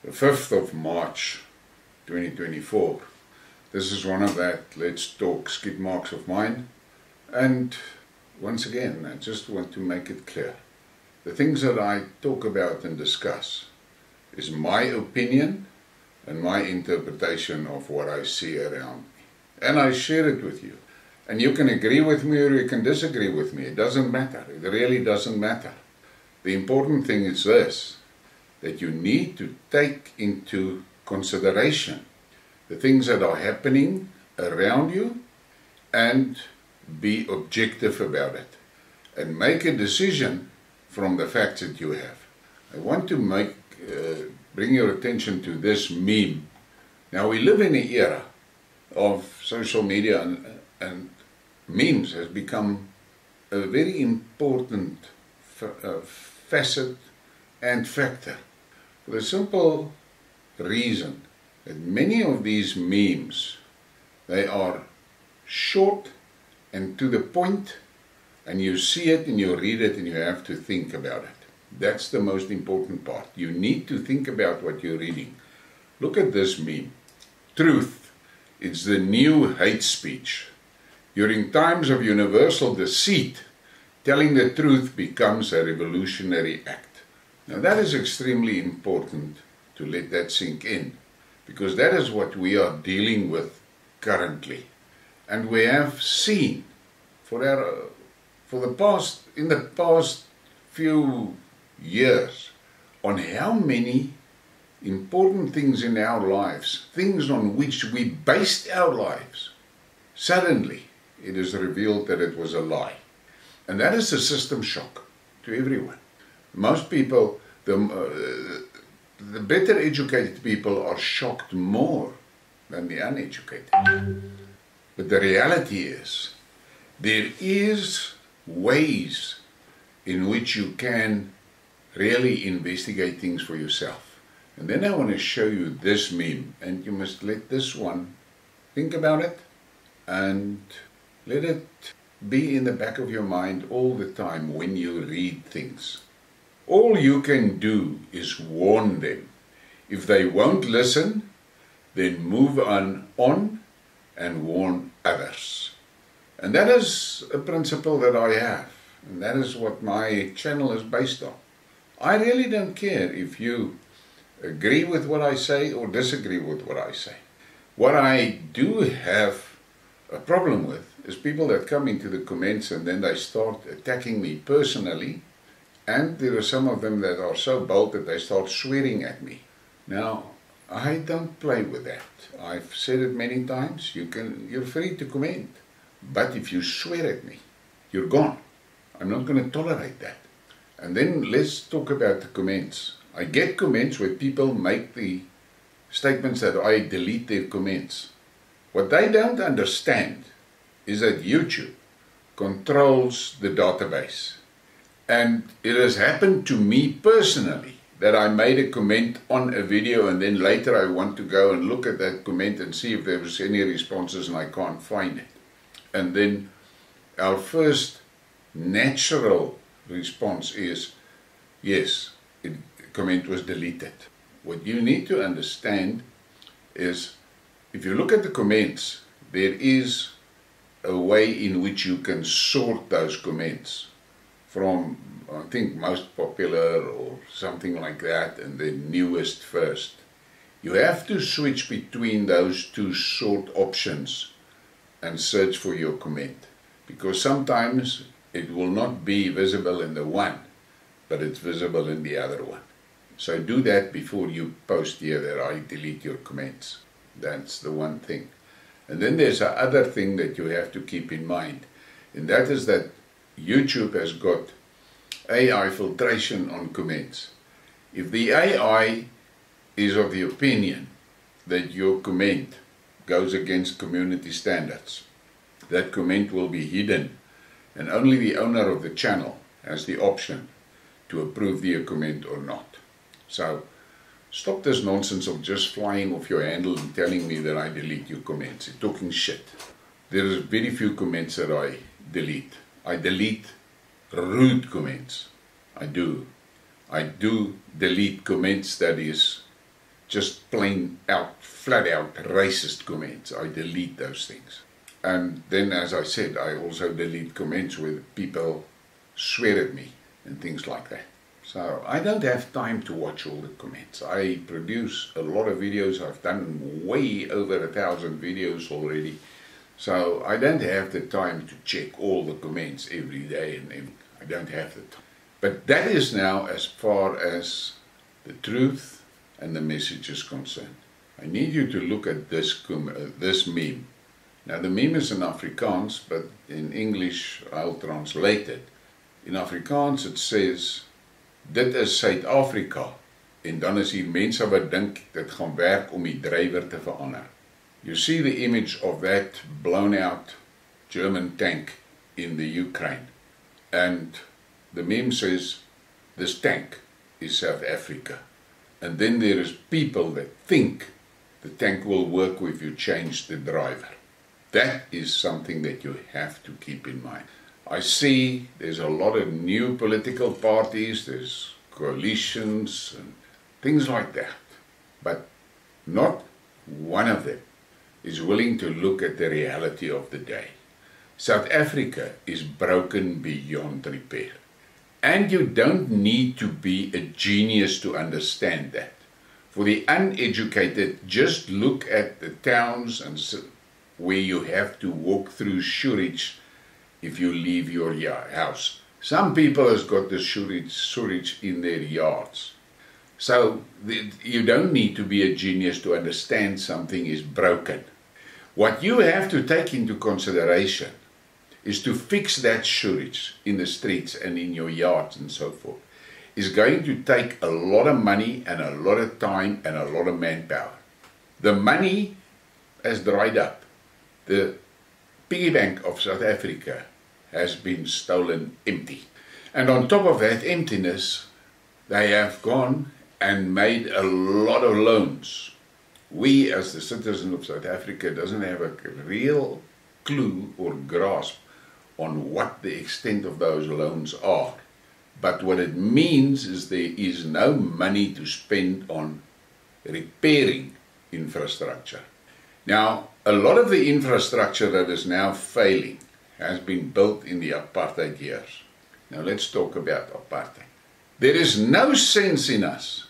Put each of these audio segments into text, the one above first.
the 5th of March 2024. This is one of that Let's Talk Skidmarks of mine. And once again, I just want to make it clear. The things that I talk about and discuss is my opinion and my interpretation of what I see around me. And I share it with you. And you can agree with me or you can disagree with me. It doesn't matter. It really doesn't matter. The important thing is this, that you need to take into consideration the things that are happening around you and be objective about it. And make a decision from the facts that you have. I want to bring your attention to this meme. Now we live in an era of social media and memes has become a very important facet and factor. For the simple reason that many of these memes, they are short and to the point, and you see it and you read it and you have to think about it. That's the most important part. You need to think about what you're reading. Look at this meme. Truth, it's the new hate speech. During times of universal deceit, telling the truth becomes a revolutionary act. Now that is extremely important to let that sink in, because that is what we are dealing with currently. And we have seen in the past few years on how many important things in our lives, things on which we based our lives, suddenly it is revealed that it was a lie. And that is a system shock to everyone. Most people, the better educated people are shocked more than the uneducated. But the reality is, there is ways in which you can really investigate things for yourself. And then I want to show you this meme, and you must let this one think about it and let it be in the back of your mind all the time when you read things. All you can do is warn them. If they won't listen, then move on and warn others. And that is a principle that I have, and that is what my channel is based on. I really don't care if you agree with what I say or disagree with what I say. What I do have a problem with is people that come into the comments and then they start attacking me personally, and there are some of them that are so bold that they start swearing at me. Now, I don't play with that. I've said it many times. You're free to comment. But if you swear at me, you're gone. I'm not going to tolerate that. And then let's talk about the comments. I get comments where people make the statements that I delete their comments. What they don't understand is that YouTube controls the database. And it has happened to me personally that I made a comment on a video and then later I want to go and look at that comment and see if there was any responses and I can't find it. And then our first natural response is, yes, the comment was deleted. What you need to understand is, if you look at the comments, there is a way in which you can sort those comments from, I think, most popular or something like that, and then newest first. You have to switch between those two sort options and search for your comment, because sometimes it will not be visible in the one, but it's visible in the other one. So do that before you post here that I delete your comments. That's the one thing. And then there's a other thing that you have to keep in mind, and that is that YouTube has got AI filtration on comments. If the AI is of the opinion that your comment goes against community standards, that comment will be hidden, and only the owner of the channel has the option to approve the comment or not. So stop this nonsense of just flying off your handle and telling me that I delete your comments. You're talking shit. There is very few comments that I delete. I delete rude comments. I do delete comments that is just plain out, flat out racist comments. I delete those things. And then, as I said, I also delete comments where people swear at me and things like that. So I don't have time to watch all the comments. I produce a lot of videos. I've done way over 1,000 videos already. So I don't have the time to check all the comments every day, and I don't have the time. But that is now as far as the truth and the message is concerned. I need you to look at this meme. Now the meme is in Afrikaans, but in English I'll translate it. In Afrikaans it says, dit is Suid-Afrika, en dan is hier mense wat dink dit gaan werk om die drywer te verander. You see the image of that blown out German tank in the Ukraine, and the meme says, this tank is South Africa. And then there is people that think the tank will work if you change the driver. That is something that you have to keep in mind. I see there's a lot of new political parties, there's coalitions and things like that. But not one of them is willing to look at the reality of the day. South Africa is broken beyond repair. And you don't need to be a genius to understand that. For the uneducated, just look at the towns and where you have to walk through sewage if you leave your house. Some people has got the sewage in their yards. So you don't need to be a genius to understand something is broken. What you have to take into consideration is to fix that sewage in the streets and in your yards and so forth. Is going to take a lot of money and a lot of time and a lot of manpower. The money has dried up. The piggy bank of South Africa has been stolen empty. And on top of that emptiness, they have gone and made a lot of loans. We as the citizens of South Africa doesn't have a real clue or grasp on what the extent of those loans are. But what it means is there is no money to spend on repairing infrastructure. Now, a lot of the infrastructure that is now failing has been built in the apartheid years. Now let's talk about apartheid. There is no sense in us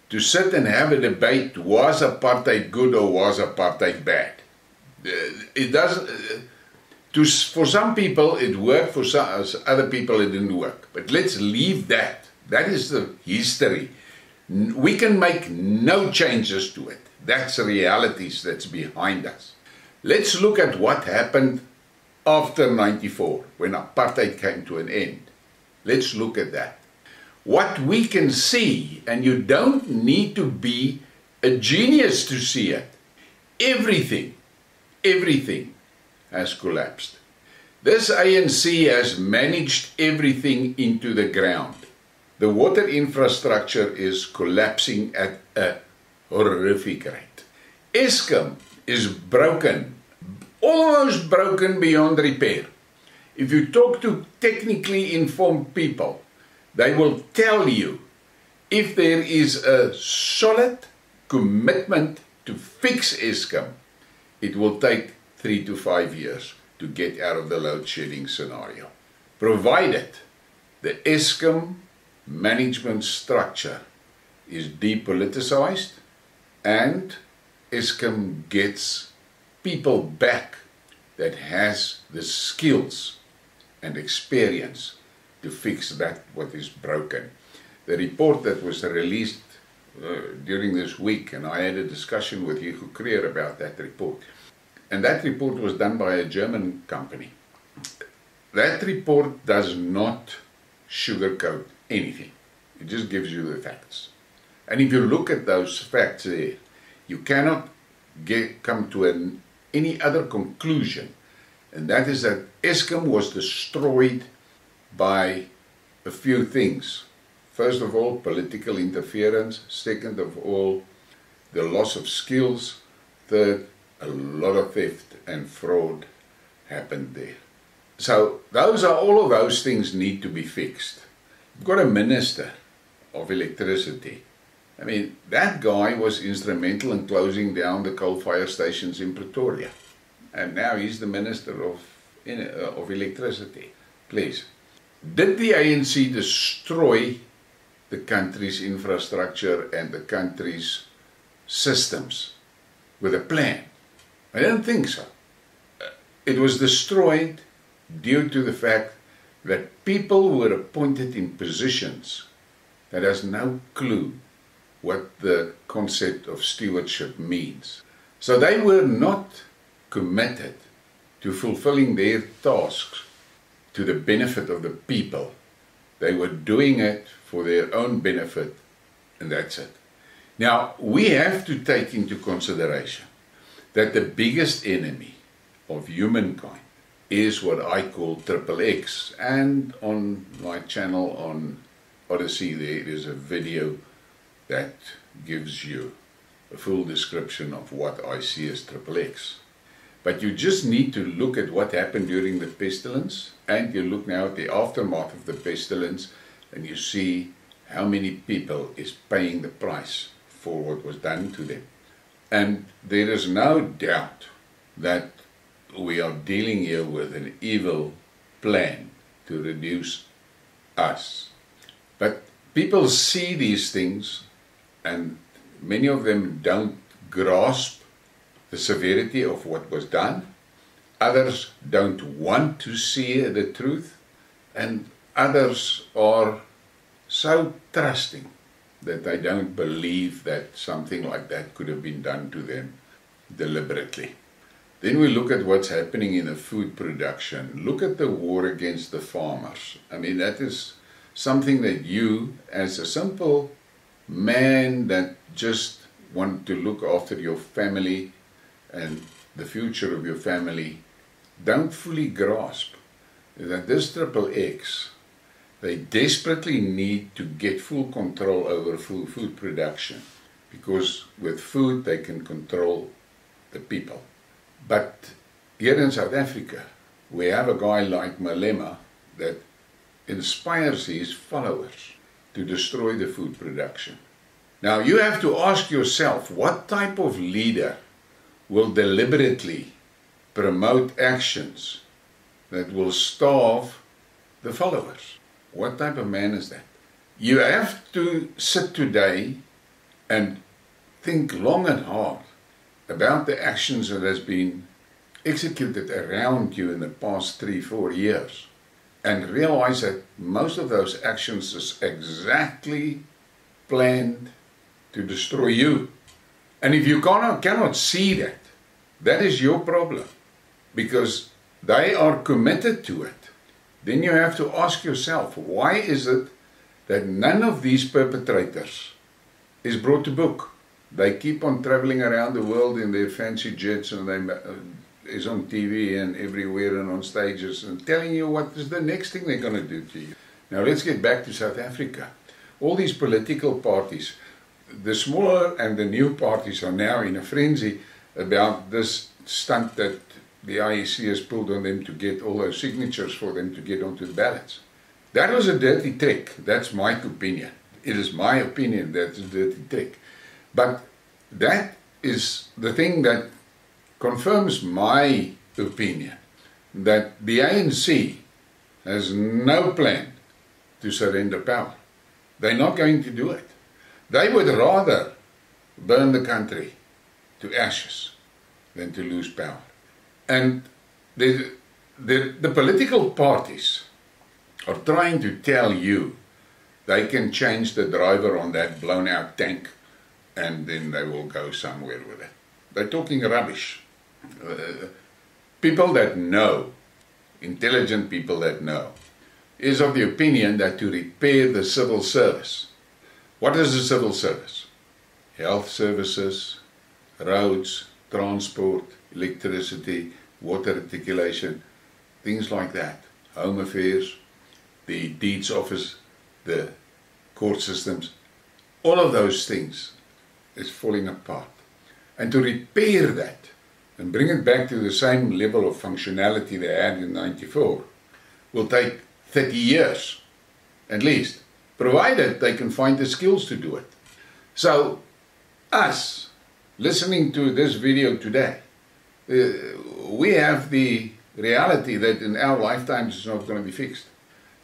to sit and have a debate, was apartheid good or was apartheid bad? It doesn't. For some people it worked, for some other people it didn't work. But let's leave that. That is the history. We can make no changes to it. That's the realities that's behind us. Let's look at what happened after 94, when apartheid came to an end. Let's look at that. What we can see, and you don't need to be a genius to see it, everything has collapsed. This ANC has managed everything into the ground. The water infrastructure is collapsing at a horrific rate. Eskom is broken, almost broken beyond repair. If you talk to technically informed people, they will tell you if there is a solid commitment to fix Eskom, it will take 3 to 5 years to get out of the load shedding scenario. Provided the Eskom management structure is depoliticized and Eskom gets people back that has the skills and experience to fix that what is broken. The report that was released during this week, and I had a discussion with Hugo Creer about that report, and that report was done by a German company. That report does not sugarcoat anything. It just gives you the facts. And if you look at those facts there, you cannot come to any other conclusion, and that is that Eskom was destroyed by a few things. First of all, political interference. Second of all, the loss of skills. Third, a lot of theft and fraud happened there. So all of those things need to be fixed. You've got a minister of electricity I mean, that guy was instrumental in closing down the coal fire stations in Pretoria. And now he's the Minister of Electricity. Please. Did the ANC destroy the country's infrastructure and the country's systems with a plan? I don't think so. It was destroyed due to the fact that people were appointed in positions that has no clue what the concept of stewardship means. So they were not committed to fulfilling their tasks to the benefit of the people. They were doing it for their own benefit, and that's it. Now, we have to take into consideration that the biggest enemy of humankind is what I call XXX. And on my channel on Odyssey, there is a video that gives you a full description of what I see as XXX. But you just need to look at what happened during the pestilence, and you look now at the aftermath of the pestilence, and you see how many people is paying the price for what was done to them. And there is no doubt that we are dealing here with an evil plan to reduce us. But people see these things, and many of them don't grasp the severity of what was done. Others don't want to see the truth, and others are so trusting that they don't believe that something like that could have been done to them deliberately. Then we look at what's happening in the food production. Look at the war against the farmers. I mean, that is something that you, as a simple man that just want to look after your family and the future of your family, don't fully grasp that this XXX, they desperately need to get full control over food production, because with food they can control the people. But here in South Africa, we have a guy like Malema that inspires his followers to destroy the food production. Now you have to ask yourself, what type of leader will deliberately promote actions that will starve the followers? What type of man is that? You have to sit today and think long and hard about the actions that has been executed around you in the past 3-4 years, and realize that most of those actions is exactly planned to destroy you. And if you cannot see that, that is your problem, because they are committed to it. Then you have to ask yourself, why is it that none of these perpetrators is brought to book? They keep on traveling around the world in their fancy jets, and they is on TV and everywhere and on stages and telling you what is the next thing they're going to do to you. Now let's get back to South Africa. All these political parties, the smaller and the new parties, are now in a frenzy about this stunt that the IEC has pulled on them to get all those signatures for them to get onto the ballots. That was a dirty trick. That's my opinion. It is my opinion that's a dirty trick. But that is the thing that confirms my opinion, that the ANC has no plan to surrender power. They're not going to do it. They would rather burn the country to ashes than to lose power. And the political parties are trying to tell you they can change the driver on that blown out tank and then they will go somewhere with it. They're talking rubbish. People that know, intelligent people that know, is of the opinion that to repair the civil service, what is the civil service? Health services, roads, transport, electricity, water reticulation, things like that, home affairs, the deeds office, the court systems, all of those things is falling apart. And to repair that and bring it back to the same level of functionality they had in '94 will take 30 years at least, provided they can find the skills to do it. So, us, listening to this video today, we have the reality that in our lifetimes it's not going to be fixed.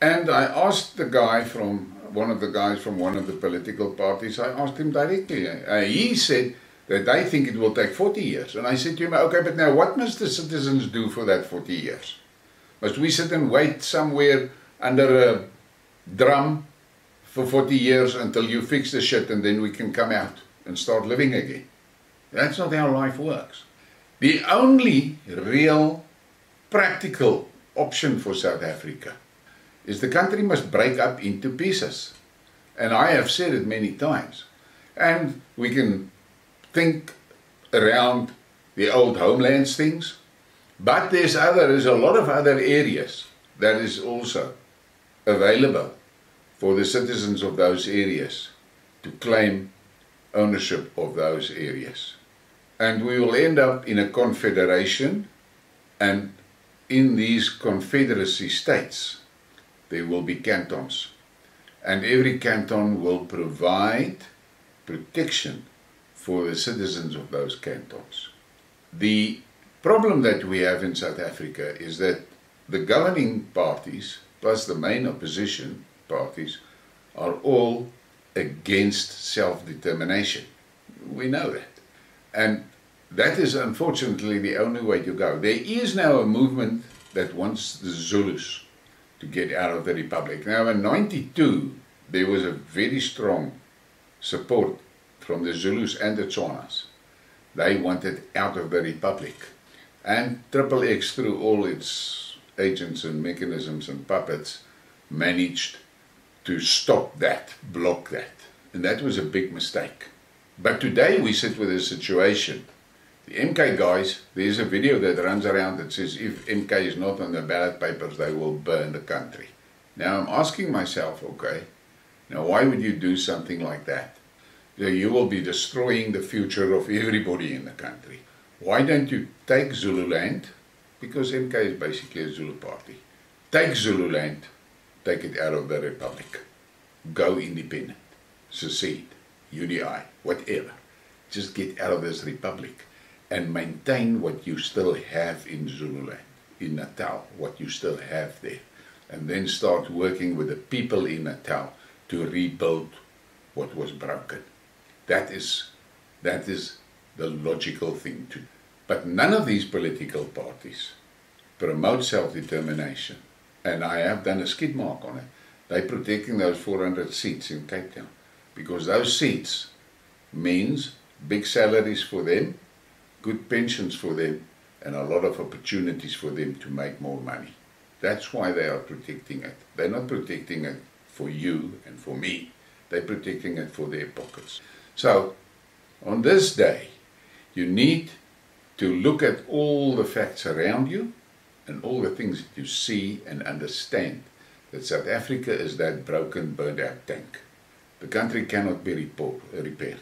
And I asked one of the political parties, I asked him directly. He said that they think it will take 40 years. And I said to him, okay, but now what must the citizens do for that 40 years? Must we sit and wait somewhere under a drum for 40 years until you fix the shit and then we can come out and start living again? That's not how life works. The only real practical option for South Africa is the country must break up into pieces. And I have said it many times. And we can think around the old homelands things, but there's a lot of other areas that is also available for the citizens of those areas to claim ownership of those areas. And we will end up in a confederation, and in these confederacy states there will be cantons, and every canton will provide protection for the citizens of those cantons. The problem that we have in South Africa is that the governing parties, plus the main opposition parties, are all against self-determination. We know that. And that is unfortunately the only way to go. There is now a movement that wants the Zulus to get out of the Republic. Now in '92, there was a very strong support from the Zulus and the Tswanas. They wanted out of the Republic. And XXX, through all its agents and mechanisms and puppets, managed to stop that, block that. And that was a big mistake. But today we sit with a situation. The MK guys, there's a video that runs around that says if MK is not on the ballot papers, they will burn the country. Now I'm asking myself, okay, now why would you do something like that? You will be destroying the future of everybody in the country. Why don't you take Zululand, because MK is basically a Zulu party. Take Zululand, take it out of the Republic. Go independent, secede, UDI, whatever. Just get out of this Republic and maintain what you still have in Zululand, in Natal, what you still have there. And then start working with the people in Natal to rebuild what was broken. That is the logical thing to do. But none of these political parties promote self-determination. And I have done a skidmark on it. They're protecting those 400 seats in Cape Town. Because those seats means big salaries for them, good pensions for them, and a lot of opportunities for them to make more money. That's why they are protecting it. They're not protecting it for you and for me. They're protecting it for their pockets. So, on this day, you need to look at all the facts around you and all the things that you see and understand that South Africa is that broken, burned out tank. The country cannot be repaired.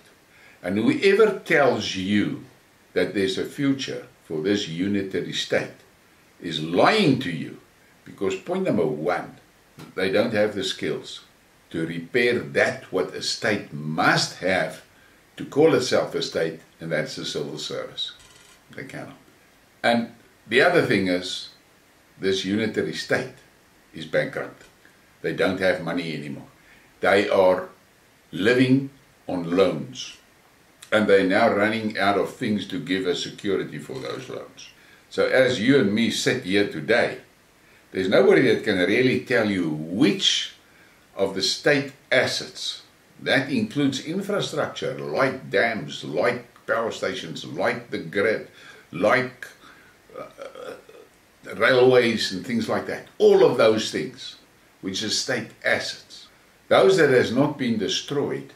And whoever tells you that there's a future for this unitary state is lying to you, because point number one, they don't have the skills to repair that what a state must have to call itself a state, and that's the civil service. They cannot. And the other thing is, this unitary state is bankrupt. They don't have money anymore. They are living on loans. And they're now running out of things to give as security for those loans. So as you and me sit here today, there's nobody that can really tell you which of the state assets, that includes infrastructure, like dams, like power stations, like the grid, like railways and things like that. All of those things, which is state assets. Those that has not been destroyed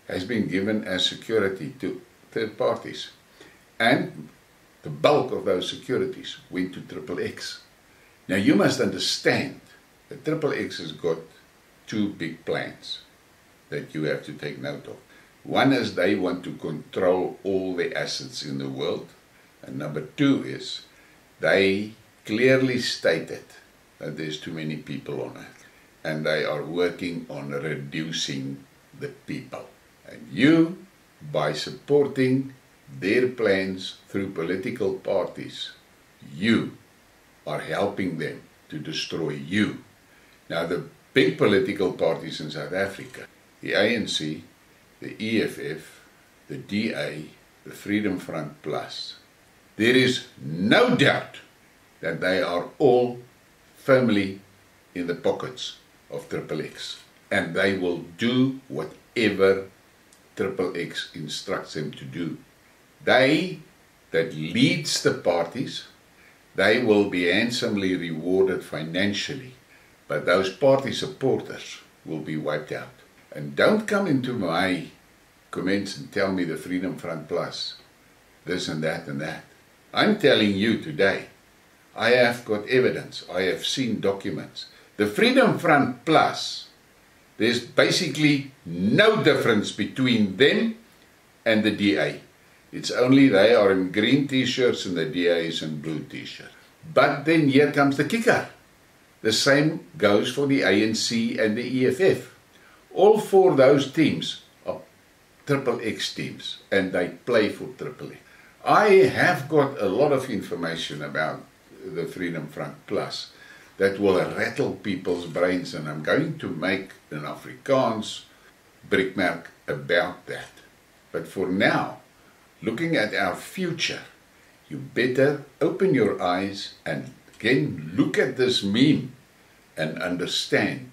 has been given as security to third parties. And the bulk of those securities went to XXX. Now you must understand that XXX has got two big plans that you have to take note of. One is they want to control all the assets in the world. And number two is they clearly stated that there's too many people on it. And they are working on reducing the people. And you, by supporting their plans through political parties, you are helping them to destroy you. Now, the big political parties in South Africa, the ANC, the EFF, the DA, the Freedom Front Plus, there is no doubt that they are all firmly in the pockets of XXX, and they will do whatever XXX instructs them to do. They that leads the parties, they will be handsomely rewarded financially, but those party supporters will be wiped out. And don't come into my comments and tell me the Freedom Front Plus, this and that and that. I'm telling you today, I have got evidence, I have seen documents. The Freedom Front Plus, there's basically no difference between them and the DA. It's only they are in green t-shirts and the DA is in blue t-shirt. But then here comes the kicker. The same goes for the ANC and the EFF. All four of those teams are XXX teams, and they play for XXX. I have got a lot of information about the Freedom Front Plus that will rattle people's brains, and I'm going to make an Afrikaans Briekmerke about that. But for now, looking at our future, you better open your eyes and again look at this meme and understand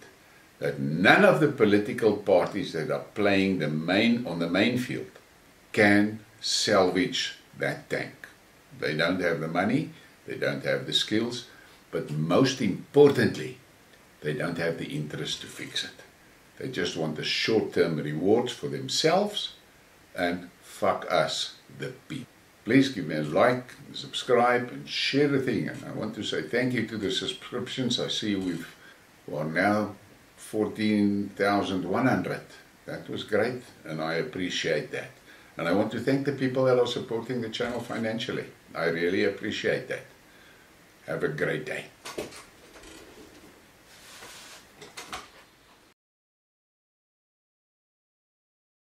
that none of the political parties that are playing on the main field can salvage that tank. They don't have the money, they don't have the skills, but most importantly, they don't have the interest to fix it. They just want the short-term rewards for themselves, and fuck us, the people. Please give me a like, subscribe, and share the thing. And I want to say thank you to the subscriptions. I see we are now 14,100. That was great, and I appreciate that. And I want to thank the people that are supporting the channel financially. I really appreciate that. Have a great day.